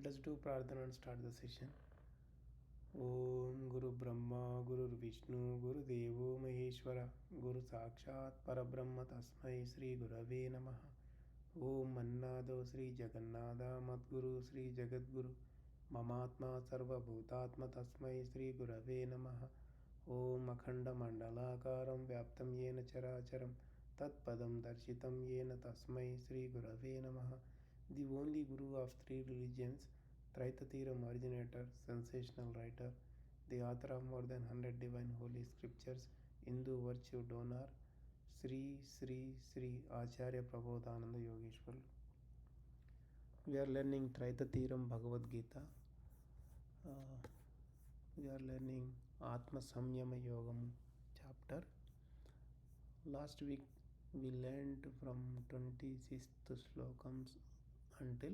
Let us do Prarthana and start the session. Om Guru Brahma Guru Vishnu Guru Devo Maheshwara Guru Sakshat Parabrahma Tasmai Sri Gurave Namaha. Om Mannado Sri Jagannada Madguru Sri Jagadguru Mamatma Sarva Bhutatma Tasmai Sri Gurave Namaha. Om Akhanda Mandalakaram Vyaptam Yena Characharam Tat Padam Darshitam Yena Tasmai Sri Gurave Namaha. The only Guru of three religions, Traitatiram originator, sensational writer, the author of more than 100 divine holy scriptures, Hindu virtue donor, Sri Sri Sri Acharya Prabodhananda Yogeshwar. We are learning Traitatiram Bhagavad Gita. We are learning Atma Samyama Yogamu chapter. Last week we learned from 26th Slokams until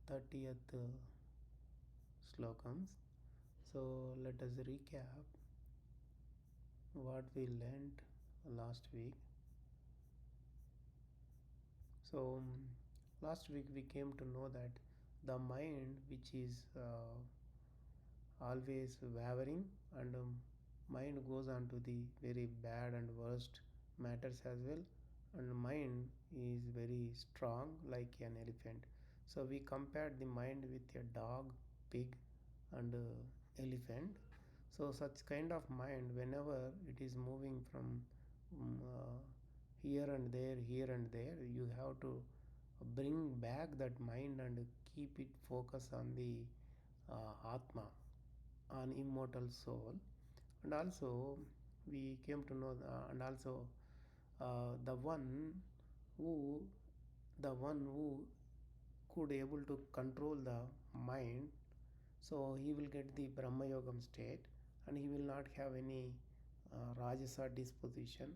30th Slokams. So let us recap what we learned last week. So last week we came to know that the mind, which is always wavering, and mind goes on to the very bad and worst matters as well, and mind is very strong like an elephant. So we compared the mind with a dog, pig, and elephant. So such kind of mind, whenever it is moving from here and there, you have to bring back that mind and keep it focus on the Atma, on immortal soul. And also we came to know and also the one who could able to control the mind, so he will get the Brahma Yogam state, and he will not have any Rajasa disposition,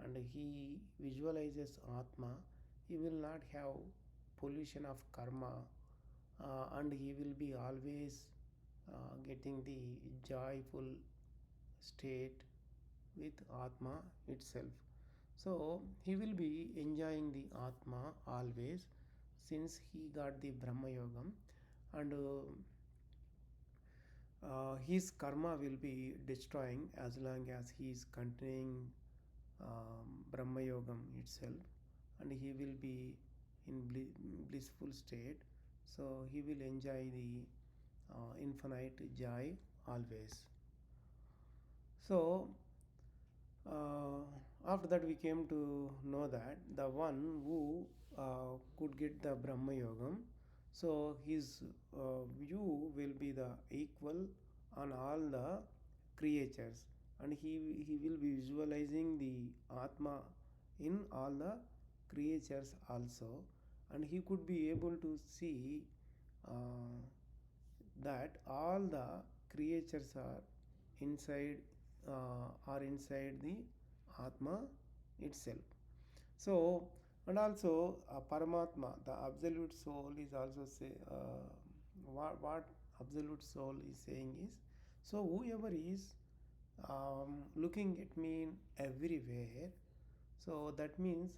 and he visualizes Atma. He will not have pollution of karma, and he will be always getting the joyful state with Atma itself. So he will be enjoying the Atma always, since he got the Brahma Yogam, and his karma will be destroying as long as he is continuing Brahma Yogam itself, and he will be in blissful state. So he will enjoy the infinite joy always. So after that we came to know that the one who could get the Brahma Yogam, so his view will be the equal on all the creatures, and he will be visualizing the Atma in all the creatures also, and he could be able to see that all the creatures are inside the Atma itself. So, and also Paramatma, the absolute soul, is also say what absolute soul is saying is, so whoever is looking at me everywhere, so that means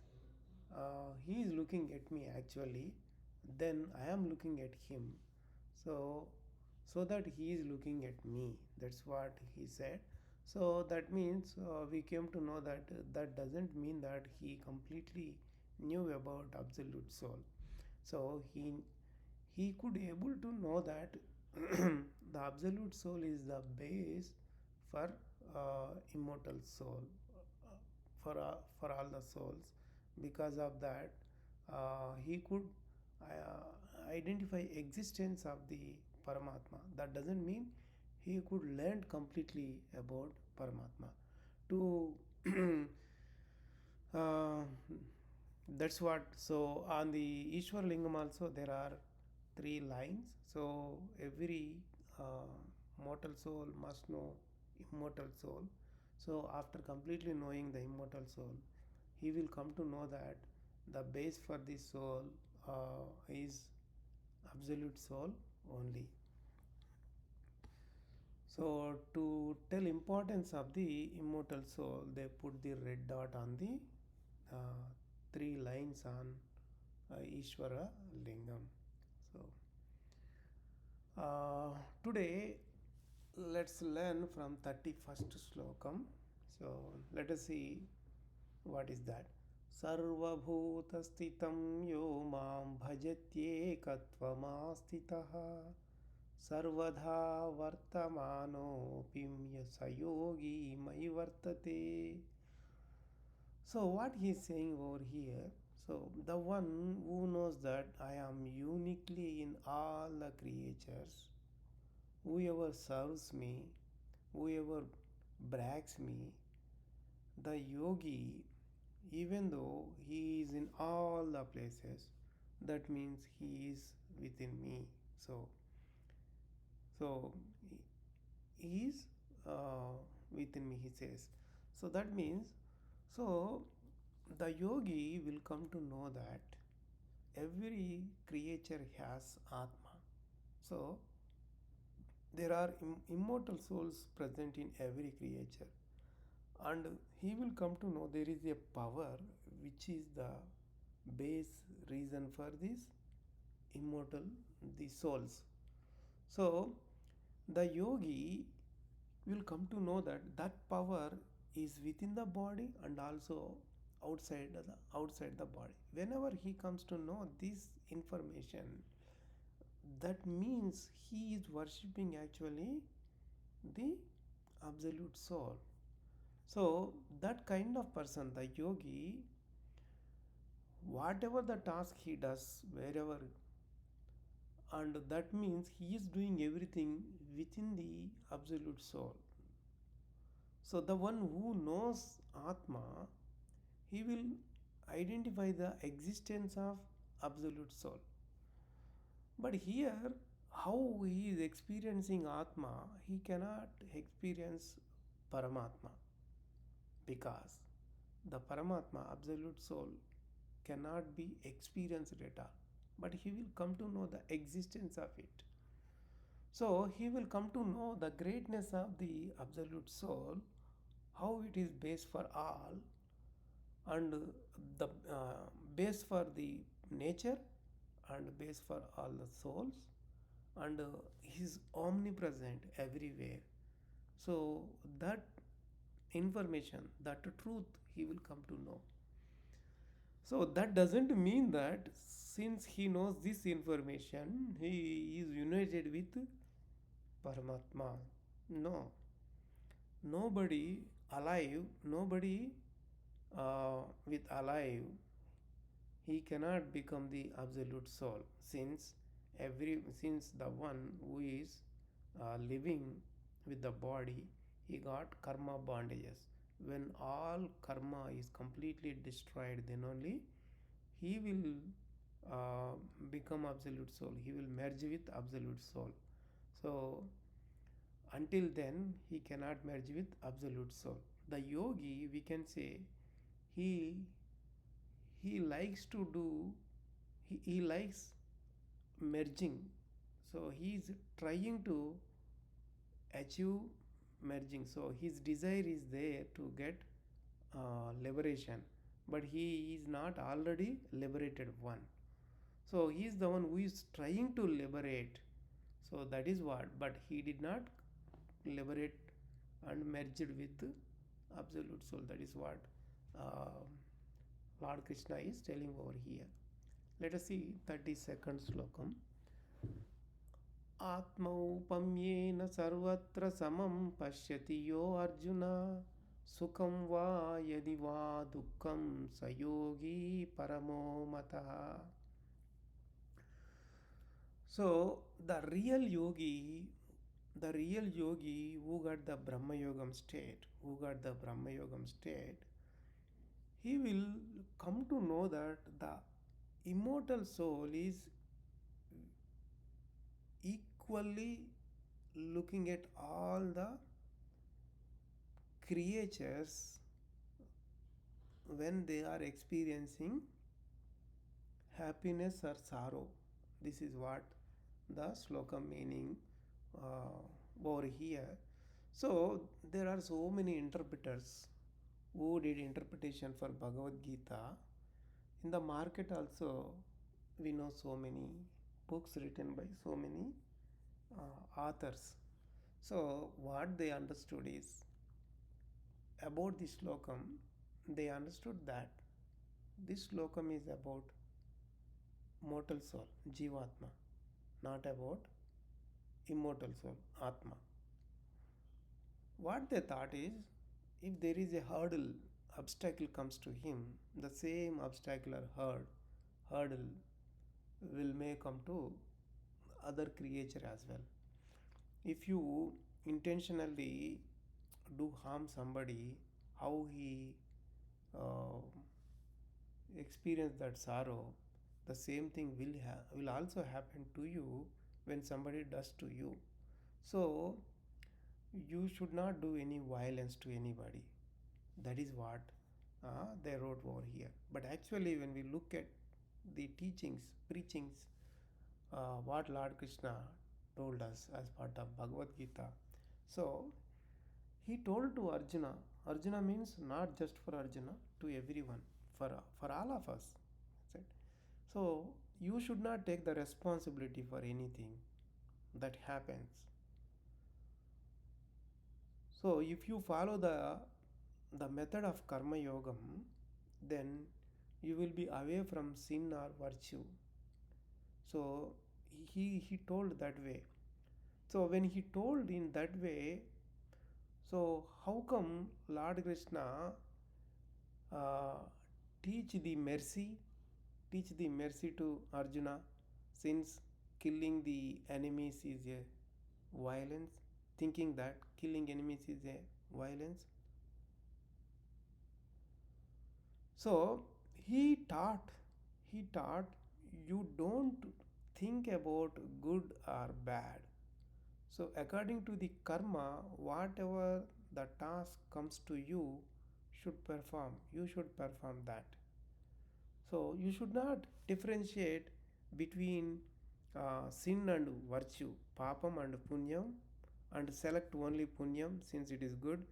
he is looking at me actually, then I am looking at him, so that he is looking at me. That's what he said. So that means we came to know that that doesn't mean that he completely knew about absolute soul. So he could able to know that the absolute soul is the base for immortal soul, for all the souls. Because of that, he could identify existence of the Paramatma. That doesn't mean he could learn completely about Paramatma. To that's what. So on the Ishwar Lingam also there are 3 lines. So every mortal soul must know immortal soul. So after completely knowing the immortal soul, he will come to know that the base for the soul is absolute soul only. So to tell importance of the immortal soul, they put the red dot on the 3 lines on Ishvara Lingam. So Uh, Today, let's learn from 31st Slokam. So, let us see what is that. Sarvabhutastitam yo mam bhajatyekatvamasthitaha sarvadha vartamanopi sayogi mai vartate. So, what he is saying over here, so the one who knows that I am uniquely in all the creatures, whoever serves me, whoever brags me, the yogi, even though he is in all the places, that means he is within me. So he is within me, he says. So that means, so the yogi will come to know that every creature has Atma. So there are immortal souls present in every creature, and he will come to know there is a power which is the base reason for this immortal, the souls. So the yogi will come to know that that power is within the body and also outside the body. Whenever he comes to know this information, that means he is worshipping actually the absolute soul. So that kind of person, the yogi, whatever the task he does, wherever, and that means he is doing everything within the absolute soul. So the one who knows Atma, he will identify the existence of absolute soul. But here, how he is experiencing Atma, he cannot experience Paramatma, because the Paramatma, absolute soul, cannot be experienced at all. But he will come to know the existence of it. So he will come to know the greatness of the absolute soul, how it is base for all, and the base for the nature, and base for all the souls, and he is omnipresent everywhere. So that information, that truth, he will come to know. So that doesn't mean that since he knows this information, he is united with Paramatma. No. Nobody alive, nobody with alive, he cannot become the absolute soul, since the one who is living with the body, he got karma bondages. When all karma is completely destroyed, then only he will become absolute soul, he will merge with absolute soul. So until then he cannot merge with absolute soul. The yogi, we can say, he he likes to do, he likes merging. So he is trying to achieve merging. So his desire is there to get liberation, but he is not already liberated one. So he is the one who is trying to liberate. So that is what, but he did not liberate and merged with absolute soul. That is what uh, Lord Krishna is telling over here. Let us see 32nd Slokam. आत्मौपम्येन सर्वत्र समं पश्यति यो अर्जुन सुखं वा यदि वा दुःखं स योगी परमो मतः. So the real yogi who got the Brahma Yogam state, he will come to know that the immortal soul is equally looking at all the creatures when they are experiencing happiness or sorrow. This is what the sloka meaning over here. So there are so many interpreters who did interpretation for Bhagavad Gita. In the market also, we know so many books written by so many authors. So, what they understood is about this slokam, they understood that this slokam is about mortal soul, Jivatma, not about immortal soul, Atma. What they thought is if there is a hurdle, obstacle comes to him, the same obstacle or hurdle will may come to other creature as well. If you intentionally do harm somebody, how he uh, experience that sorrow, the same thing will also happen to you when somebody does to you. So you should not do any violence to anybody. That is what they wrote over here. But actually, when we look at the teachings, preachings, what Lord Krishna told us as part of Bhagavad Gita, so he told to Arjuna. Arjuna means not just for Arjuna, to everyone, for all of us. That's it. So you should not take the responsibility for anything that happens. So if you follow the method of karma yogam, then you will be away from sin or virtue. So he told that way. So when he told in that way, so how come Lord Krishna uh, teach the mercy, teach the mercy to Arjuna, since killing the enemies is a violence, thinking that killing enemies is a violence. So he taught you don't think about good or bad. So according to the karma, whatever the task comes to you should perform. You should perform that. So you should not differentiate between sin and virtue, papam and punyam, and select only punyam since it is good.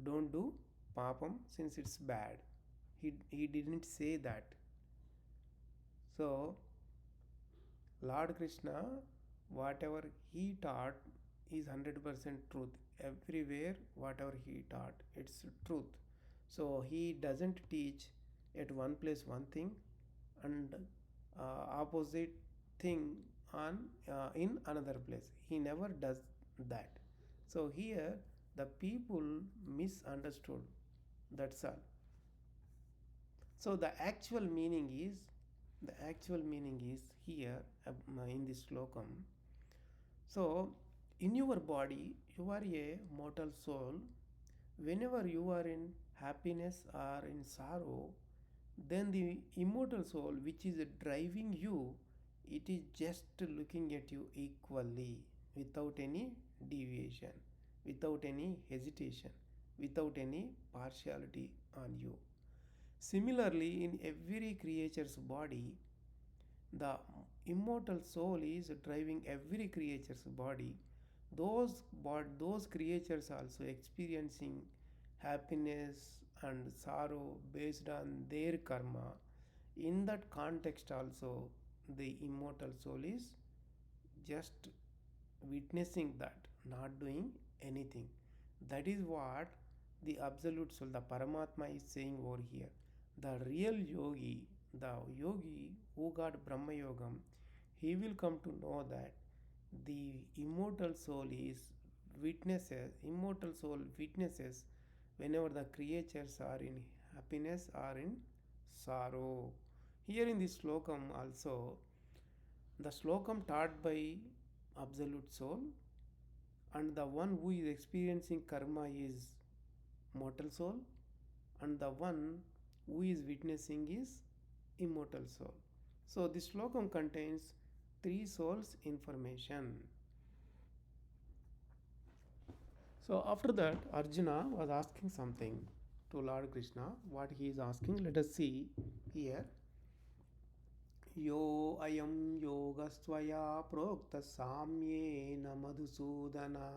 Don't do papam since it's bad. He didn't say that. So Lord Krishna, whatever he taught is 100% truth. Everywhere, whatever he taught, it's truth. So he doesn't teach at one place one thing and opposite thing on in another place. He never does that. So here the people misunderstood. That's all. So the actual meaning is here in this slokam. So in your body you are a mortal soul. Whenever you are in happiness or in sorrow, then the immortal soul which is driving you, it is just looking at you equally without any deviation, without any hesitation, without any partiality on you. Similarly, in every creature's body, the immortal soul is driving every creature's body. Those creatures also experiencing happiness and sorrow based on their karma. In that context, also, the immortal soul is just witnessing that, not doing anything. That is what the absolute soul, the Paramatma, is saying over here. The real yogi, the yogi who got Brahma Yogam, he will come to know that the immortal soul witnesses whenever the creatures are in happiness or in sorrow. Here in this slokam also, the slokam taught by absolute soul, and the one who is experiencing karma is mortal soul, and the one who is witnessing is immortal soul. So this slokam contains three souls information. So after that, Arjuna was asking something to Lord Krishna. What he is asking, let us see here. Yo ayam yogastvaya prokta samyena madhusudana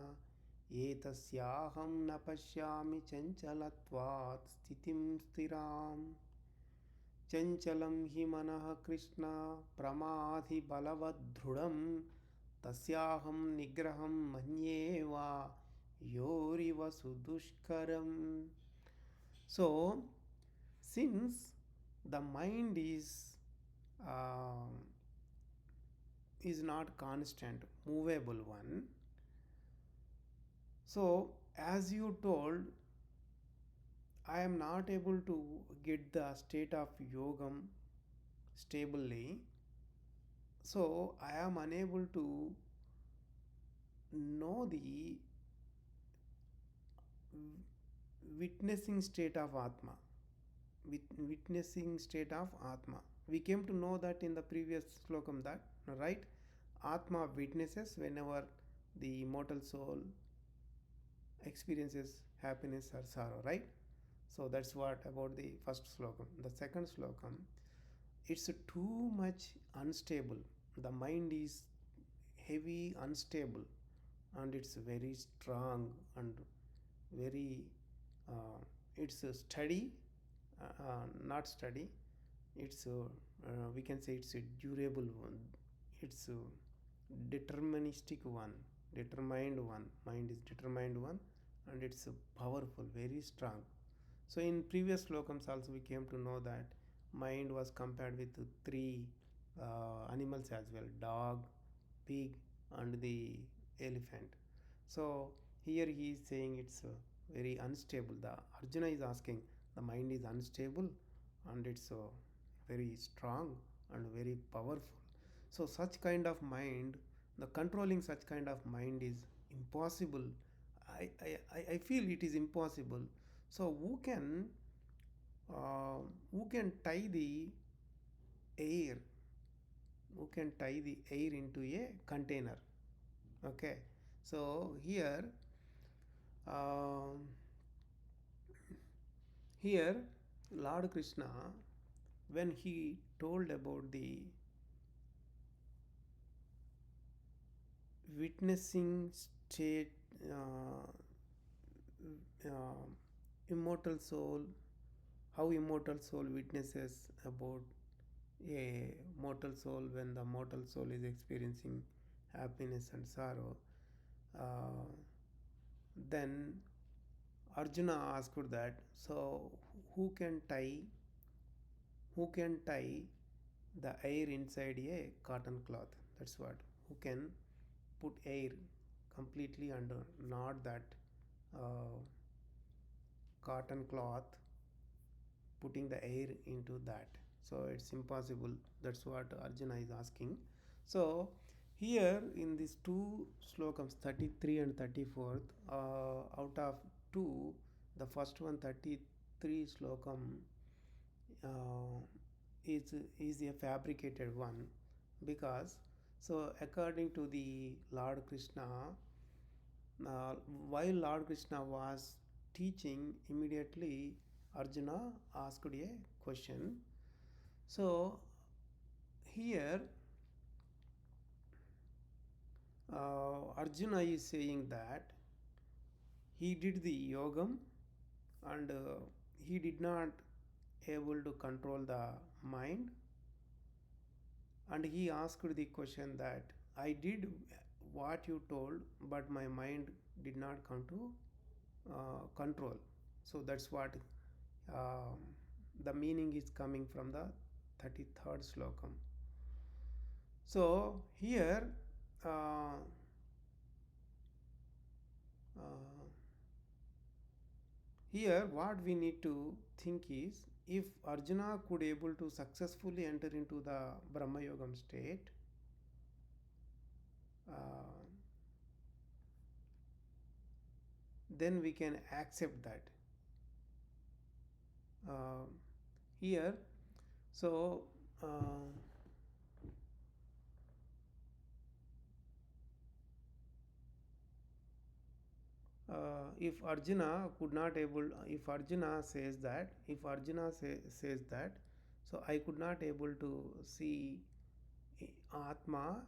etasyaham na pashyami chanchalatvat sthitim stiram chanchalam hi manah krishna pramadhi balavadhrudam tasyaham nigraham manye va yoriva sudushkaram. So since the mind uh, is not constant, movable one, so as you told, I am not able to get the state of yogam stably, so I am unable to know the witnessing state of Atma, witnessing state of Atma. We came to know that in the previous slokam, that right, Atma witnesses whenever the immortal soul experiences happiness or sorrow, right? So that's what about the first slokam. The second slokam, it's too much unstable. The mind is heavy, unstable, and it's very strong and very it's steady, not steady. It's we can say it's a durable one. It's a deterministic one, determined one. Mind is determined one, and it's powerful, very strong. So in previous slokams also we came to know that mind was compared with three animals as well: dog, pig, and the elephant. So here he is saying it's very unstable. The Arjuna is asking, the mind is unstable and it's very strong and very powerful. So such kind of mind, the controlling such kind of mind is impossible. I feel it is impossible. So uh, who can tie the air, who can tie the air into a container? Okay, so um, here Lord Krishna, when he told about the witnessing state, uh, uh, immortal soul, how immortal soul witnesses about a mortal soul when the mortal soul is experiencing happiness and sorrow, uh, then Arjuna asked that, so who can tie, who can tie the air inside a cotton cloth? That's what. Who can put air completely under, not that uh, cotton cloth, putting the air into that? So it's impossible. That's what Arjuna is asking. So here in these two slokams, 33 and 34th, out of two, the first one, 33 slokam, uh, is a fabricated one, because so according to the Lord Krishna, uh, while Lord Krishna was teaching, immediately Arjuna asked a question. So here Arjuna is saying that he did the yogam and he did not able to control the mind, and he asked the question that I did what you told, but my mind did not come to control. So that's what um the meaning is coming from the 33rd slokam. So uh, uh, here what we need to think is, if Arjuna could able to successfully enter into the Brahma Yogam state, uh, then we can accept that. Uh, here, so if Arjuna could not able, if Arjuna says that, if Arjuna says that, so I could not able to see Atma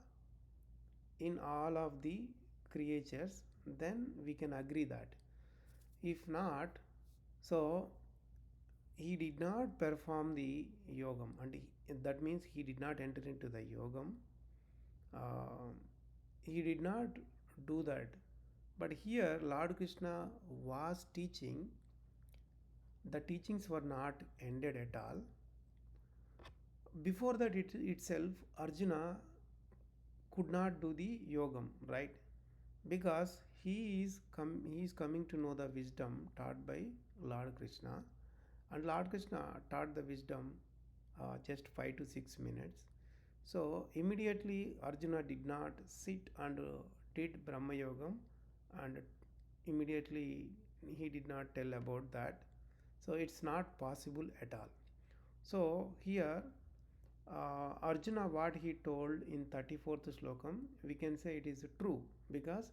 in all of the creatures, then we can agree that. If not, so he did not perform the yogam, and that means he did not enter into the yogam. Uh, he did not do that. But here Lord Krishna was teaching. The teachings were not ended at all. Before that itself, Arjuna could not do the yogam, right? Because he is coming to know the wisdom taught by Lord Krishna, and Lord Krishna taught the wisdom just 5 to 6 minutes. So immediately Arjuna did not sit and did Brahma Yogam, and immediately he did not tell about that. So it's not possible at all. So here Arjuna, what he told in 34th slokam, we can say it is true, because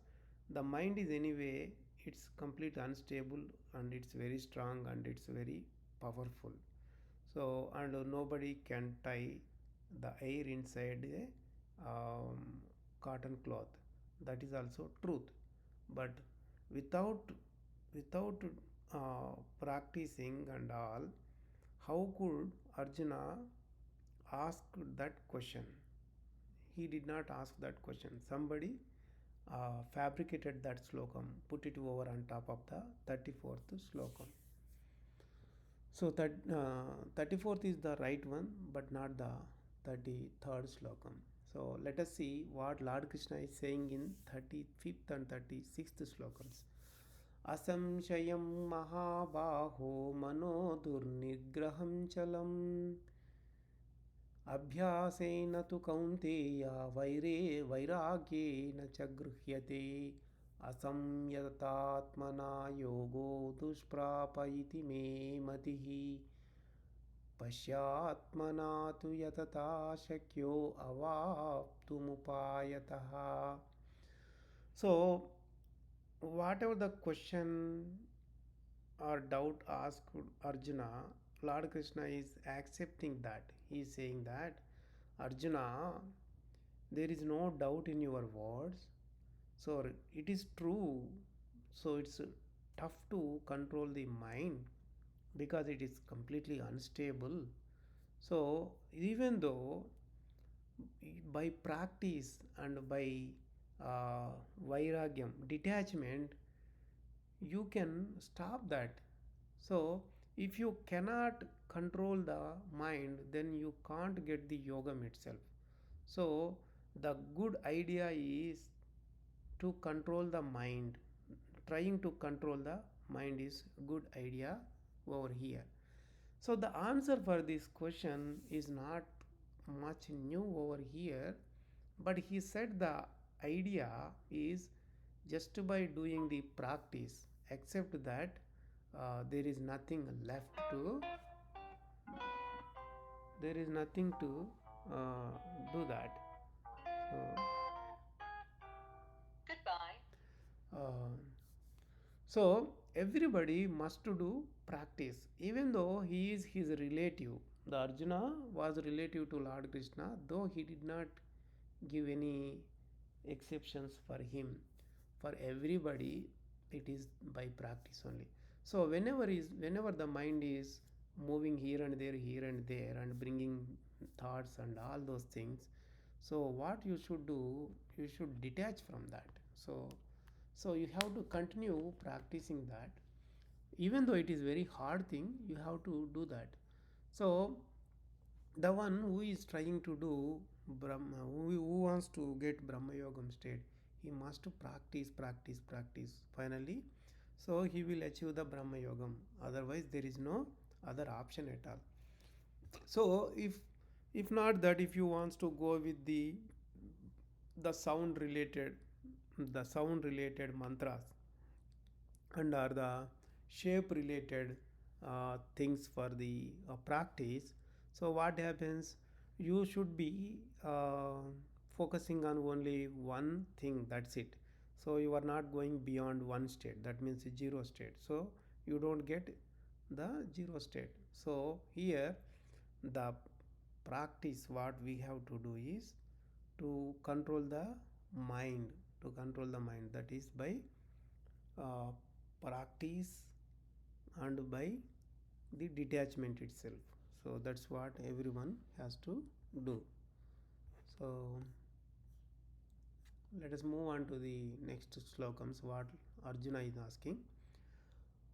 the mind is anyway, it's completely unstable and it's very strong and it's very powerful. So, and nobody can tie the air inside a cotton cloth. That is also truth. But without without practicing and all, how could Arjuna ask that question? He did not ask that question. Somebody fabricated that slokam, put it over on top of the 34th slokam. So that 34th is the right one, but not the 33rd slokam. So let us see what Lord Krishna is saying in 35th and 36th slokams. असंशयं महाबाहो मनो दुर्निग्रहं चलम् अभ्यासेन तु कौन्तेय वैरे वैराग्येन च गृह्यते असंयतात्मना योगो दुष्प्राप इति मे मतिः पश्यात्मना तु यतता शक्यो अवाप्तुमुपायतः. So whatever the question or doubt asked Arjuna, Lord Krishna is accepting that. He is saying that, Arjuna, there is no doubt in your words. So it is true. So it's tough to control the mind because it is completely unstable. So even though by practice and by vairagyam, detachment, you can stop that. So if you cannot control the mind, then you can't get the yogam itself. So the good idea is to control the mind. Trying to control the mind is good idea over here. So the answer for this question is not much new over here, but he said the idea is just by doing the practice, except that there is nothing left to, there is nothing to do that. So goodbye. So everybody must do practice, even though he is his relative. The Arjuna was relative to Lord Krishna, though he did not give any exceptions for him. For everybody, it is by practice only. So whenever the mind is moving here and there, and bringing thoughts and all those things, so what you should do, you should detach from that. So you have to continue practicing that, even though it is very hard thing, you have to do that. So the one who is trying to do Brahma, who wants to get Brahma Yogam state, he must practice finally. So he will achieve the Brahma Yogam. Otherwise, there is no other option at all. So if not that, if you wants to go with the sound related mantras and are the shape related things for the practice. So what happens, you should be focusing on only one thing, that's it. So you are not going beyond one state, that means zero state. So you don't get the zero state. So here the practice what we have to do is to control the mind, that is by uh, practice and by the detachment itself. So that's what everyone has to do. So let us move on to the next slokams. What Arjuna is asking.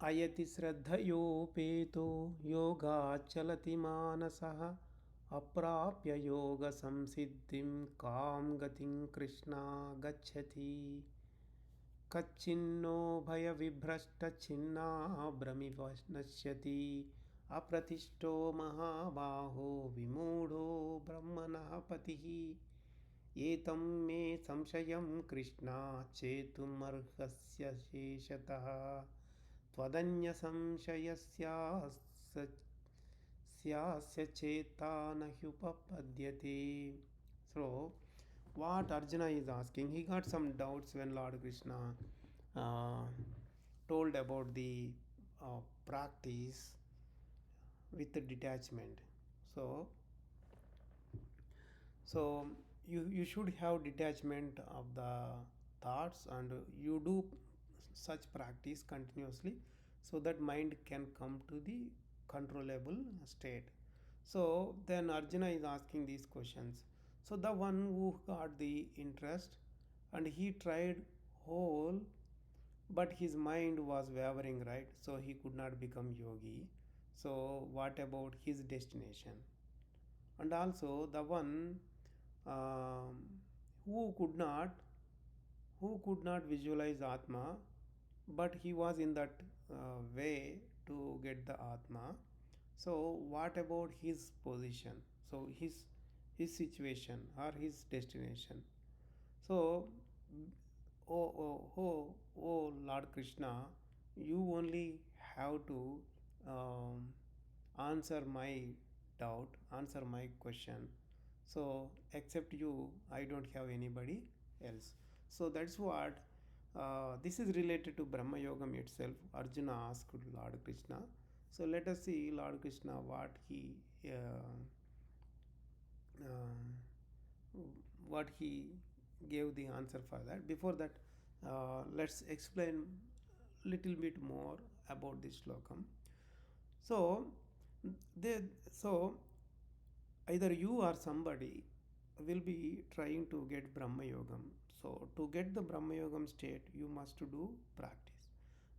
अयति श्रद्धयोपेतो योगाचलति मानसः अप्राप्य योगसंसिद्धिं कां गतिं कृष्णा गच्छति कच्चिन्नो भयविभ्रष्टच्छिन्नाभ्रमिव नश्यति अप्रतिष्ठो महाबाहो विमूढो ब्रह्मणः पतिः एतं मे संशयं कृष्णा चेतुमर्हस्य शेषतः त्वदन्यसंशयस्यास्य चेता न ह्युपपद्यते. So, what Arjuna is asking, he got some doubts when Lord Krishna uh, told about the practice with the detachment. So, so you should have detachment of the thoughts, and you do such practice continuously so that mind can come to the controllable state. So then Arjuna is asking these questions. So the one who got the interest and he tried whole, but his mind was wavering, right? So he could not become yogi. So what about his destination? And also the one um, who could not visualize Atma, but he was in that way to get the Atma. So what about his position? So his situation or his destination. So oh Lord Krishna, you only have to um, answer my doubt, answer my question. So except you, I don't have anybody else. So that's what this is related to Brahma Yogam itself. Arjuna asked Lord Krishna. So let us see Lord Krishna what he gave the answer for that. Before that, let's explain little bit more about this slokam. So they so either you or somebody will be trying to get Brahma Yogam. So to get the Brahma Yogam state, you must do practice.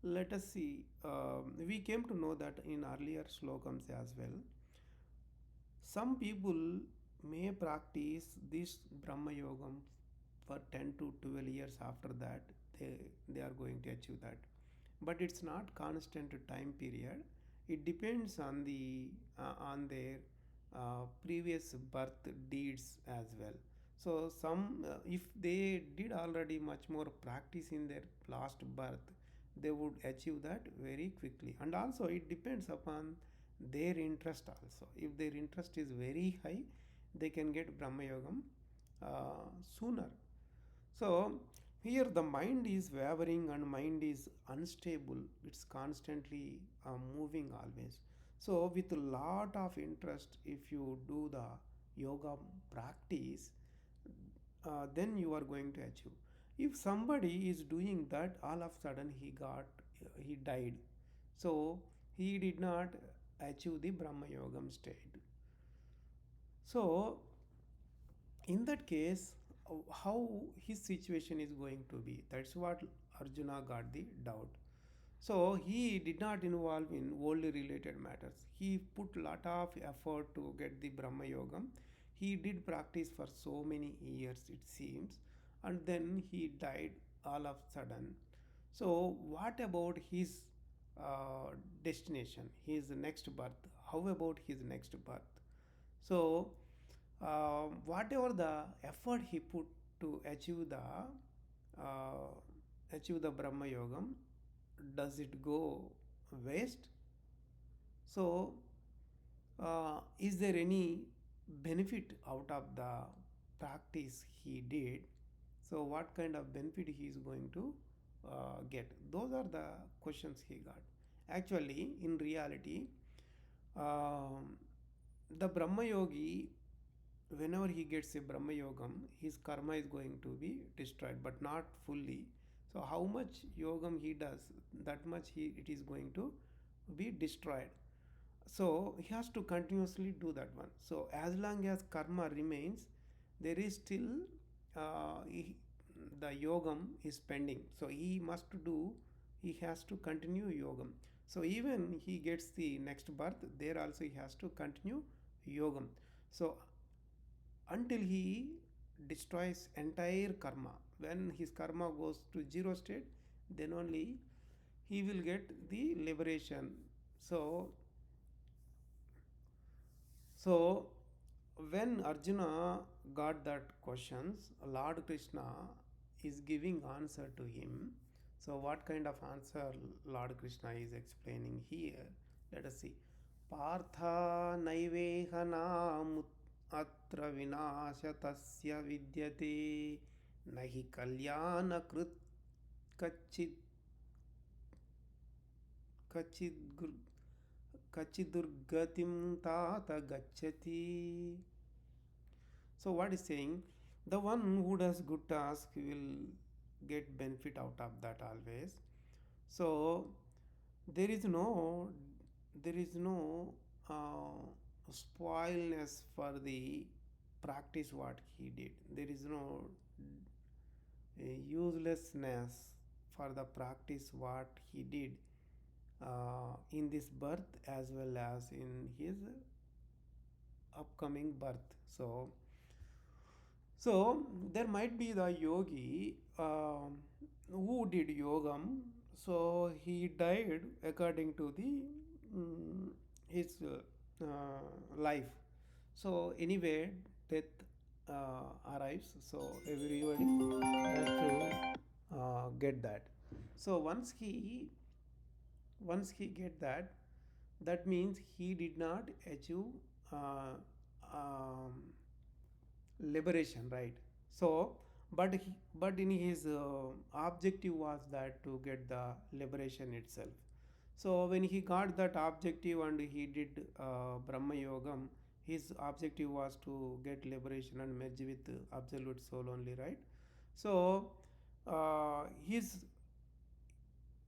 Let us see. We came to know that in earlier slokams as well. Some people may practice this Brahma Yogam for 10 to 12 years. After that, they are going to achieve that. But it's not constant time period. It depends on on their previous birth deeds as well. So some if they did already much more practice in their last birth, they would achieve that very quickly. And also it depends upon their interest also. If their interest is very high, they can get Brahma Yogam sooner. So here the mind is wavering and mind is unstable. It's constantly moving always. So with a lot of interest, if you do the yoga practice, then you are going to achieve. If somebody is doing that, all of a sudden he died. So he did not achieve the Brahma Yogam state. So in that case, how his situation is going to be? That's what Arjuna got the doubt. So he did not involve in worldly related matters. He put lot of effort to get the Brahma Yogam. He did practice for so many years, it seems, and then he died all of a sudden. So what about his destination, his next birth? How about his next birth? So whatever the effort he put to uh, achieve the Brahma Yogam, does it go waste? So is there any benefit out of the practice he did? So what kind of benefit he is going to get? Those are the questions he got. Actually, in reality, um, the Brahma Yogi, whenever he gets a Brahma Yogam, his karma is going to be destroyed, but not fully. So how much Yogam he does, that much it is going to be destroyed. So he has to continuously do that one. So as long as karma remains, there is still uh, he, the yogam is pending. So he has to continue yogam. So even he gets the next birth, there also he has to continue yogam. So until he destroys entire karma, when his karma goes to zero state, then only he will get the liberation. So so when Arjuna got that questions, Lord Krishna is giving answer to him. So what kind of answer Lord Krishna is explaining here? Let us see. Partha naivehanam atra vinasha tasya vidyate nahi kalyana krit kachit kachid kachidurgatim tata gacchati. So what is saying? The one who does good task will get benefit out of that always. So there is no there is no spoilness for the practice what he did. There is no uselessness for the practice what he did in this birth as well as in his upcoming birth. So there might be the yogi who did yogam. So he died according to the his life. So anyway, death arrives. So everybody has to get that. So once he get that, that means he did not achieve uh, um, liberation, right? So but in his objective was that to get the liberation itself. So when he got that objective and he did brahma yogam, his objective was to get liberation and merge with absolute soul only, right? So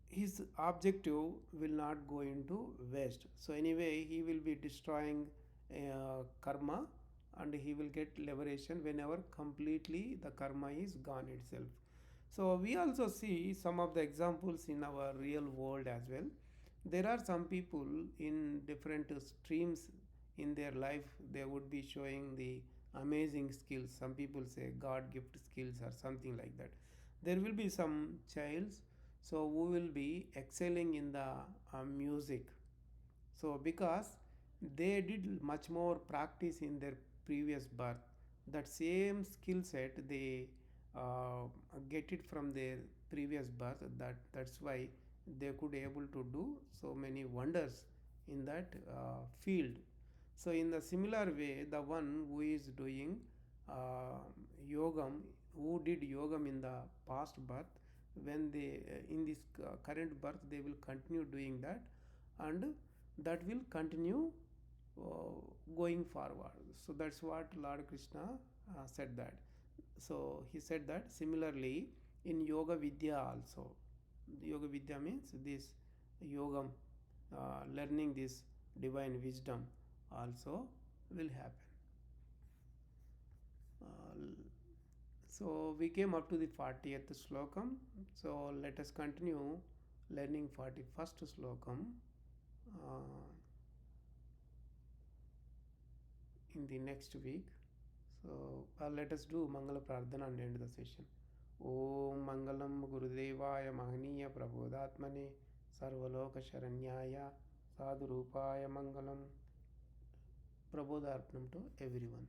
his objective will not go into waste. So anyway, he will be destroying karma and he will get liberation whenever completely the karma is gone itself. So we also see some of the examples in our real world as well. There are some people in different streams in their life, they would be showing the amazing skills. Some people say God gift skills or something like that. There will be some childs so who will be excelling in the music. So because they did much more practice in their previous birth, that same skill set they uh, get it from their previous birth. That's why they could able to do so many wonders in that field. So in the similar way, the one who is doing uh, yogam, who did yogam in the past birth, when they in this current birth they will continue doing that, and that will continue going forward. So that's what Lord Krishna said that. So he said that similarly in yoga vidya also. Yoga vidya means this yogam, learning this divine wisdom also will happen. So we came up to the 40th slokam. So let us continue learning 41st slokam in the next week. So let us do Mangala Prardhana and end the session. Om Mangalam Gurudevaya Mahaniya Prabodhatmane Sarvaloka Sharanyaya Sadhurupaya Mangalam. Prabodharpanam to everyone.